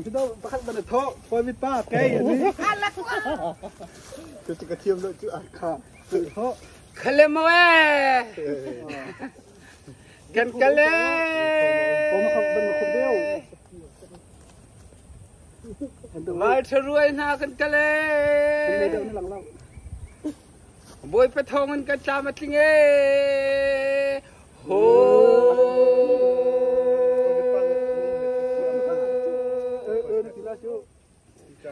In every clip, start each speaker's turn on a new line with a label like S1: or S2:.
S1: ที่เราพักบันเทาะปล่อยวิป้าแกอย่างนี้จะกระเทียมเลยจุอ่ะค่ะเทาะ
S2: คลมเว้กันเลย
S1: ผมมาขับเป็นคนเดียว
S2: มาทรวยนากันเลย
S1: เดี๋ยวนี่หลังเรา
S2: บอยไปทองมันกันจามาจริงโห
S1: ทีละชู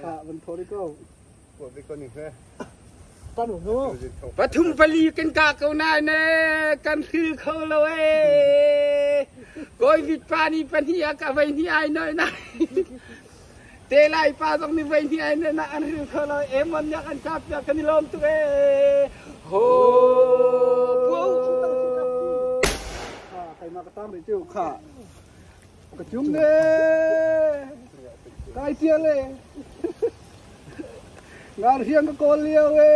S1: ค่ะมันโทรได้ก็ปวดไปคนหนึ่งแค่ตั้งหัว
S2: ปฐุมปลีกันกาเกานายเน่กันคือเขาเลยก้อยวิปานีปัญญากับวิญญาณหน่อยนะเตลัยป้าต้องมีวิญญาณเนี่ยนะอันคือเขาเลยมันอยากอันจับอยากกันนิลมตัวโหปู
S1: ใครมากระตั้งเลยจูค่ะกระจุ่มเน่กายเทียเลยงานเทียงก็โกนเลี้ยวเว้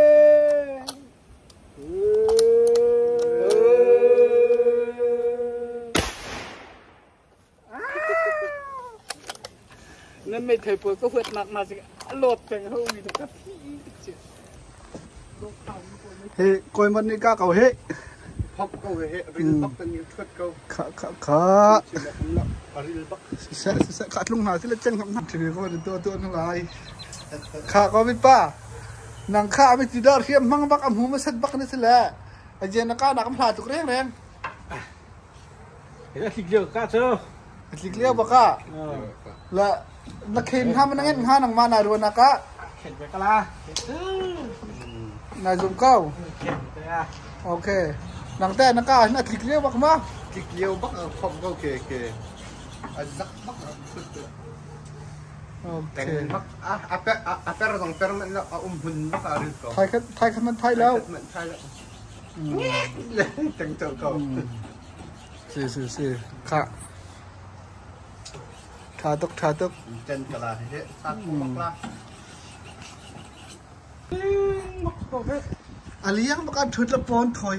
S2: นั่นไม่เคยปวดก็เพื่อนหนักมาสิโหลดแข่งเขามีทุกที่
S1: เฮ้กอยมันนี่ก้าเก่าเฮ้
S3: พักเก่าเฮ้ริลพักตั้งยืดชุดเก่า
S1: ขาขาดลุงหาที่ละเจ้งคำนับถือเขาเป็นตัวทั้งหลายขาก็ไม่ป้าหนังข้าไม่ติดดอร์เขียมมังบักอมหูมาสัดบักนี่สิแหละไอเจนนักก้าหนักคำพลาดตุกแรง
S3: เห็นแล้วสิเดียวก้าเจ้า
S1: สิเลี้ยวบักก้าและนักเข็นห้ามมันงั้นห้านังมาหน้ารวนนักก้า
S3: เข็นไปกะล
S1: านายจุ่มเก้าโอเคหนังแต่นักก้าน่าสิเลี้ยวบักมา
S3: สิเดียวบักคอมก็เก๋อันซักบักแต่บักอาเปร์ต้องเปร์มันละหุ่นบักอะไรก็
S1: ไทยมันไทยแล้ว
S3: ไทยแล้วเลยจังเจ้าเขา
S1: สิค่ะชาตุก
S3: เจนกะลาเฮ้ซักบักละ
S1: อะไรยังบักอันถุดละปอนถอย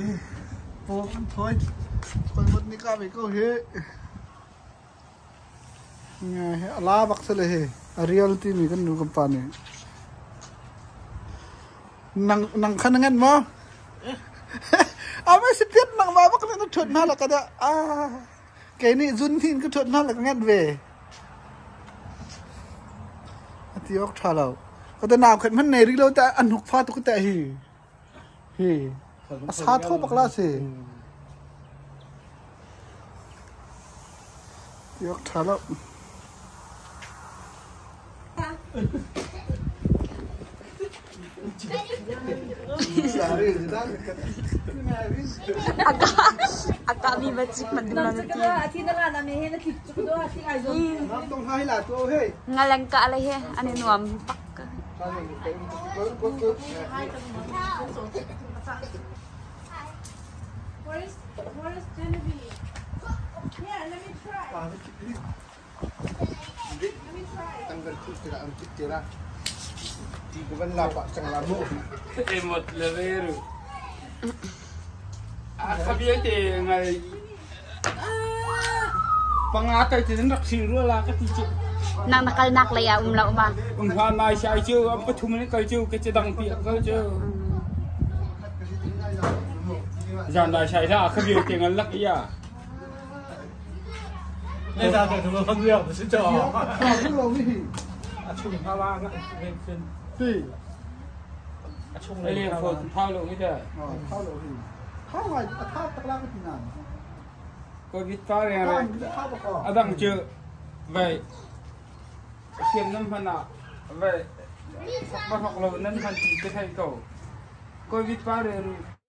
S1: คนหมดนี่ก้าไปก็เฮ้ไงลาบักเสเลยเรียลที่มีกันดูกันปานนี่นังขันงั้นมั้งเอาไม่สิเพี้ยนนังมาบักนั่นก็ถุดน่าละกันอ่ะแกนี่จุนทินก็ถุดน่าละกันงั้นเว้ยที่ออกท่าเราก็แต่หนาวขึ้นมันในริโลแต่อันหุกฟ้าตุกแต่ฮีอาสาทบบักลาสิที่ออกท่าเรา
S4: agak mi macik mandula nanti.
S5: Ati na nga namin hen nakik do ati ay do.
S1: Tong hai la to he.
S4: Ngalang ka alay he ane nuam pak.
S5: Where is Genevieve? Yeah, let me try. Let me try.
S3: Tanggal tu tidak antik cerah. Tiga bulan lapak cang lamu.
S2: Emot leveru. Kabiya te ngai pangakai te nak siru la ka ti
S4: Nang nakal nak la ya umla uma.
S2: Ha mai sai chu am pathum ni kai chu ke dang pi ka chu. Jan dai sai ra kabiya te ngal lak ya.
S3: Đây là cái thứ phân liệu của sư trò.
S1: Chung hoa ba lên trên. Gì?
S2: Chung lên phun thao lộ cái đấy.
S1: Thao lộ gì? Thao ngoài thao tắc lang cái gì nào?
S2: Coi vịt cá này này. Đang chưa. Vậy. Xiêm năm phần nào. Vậy. Bắt học lộ năm phần chỉ cái thay cầu. Coi vịt cá này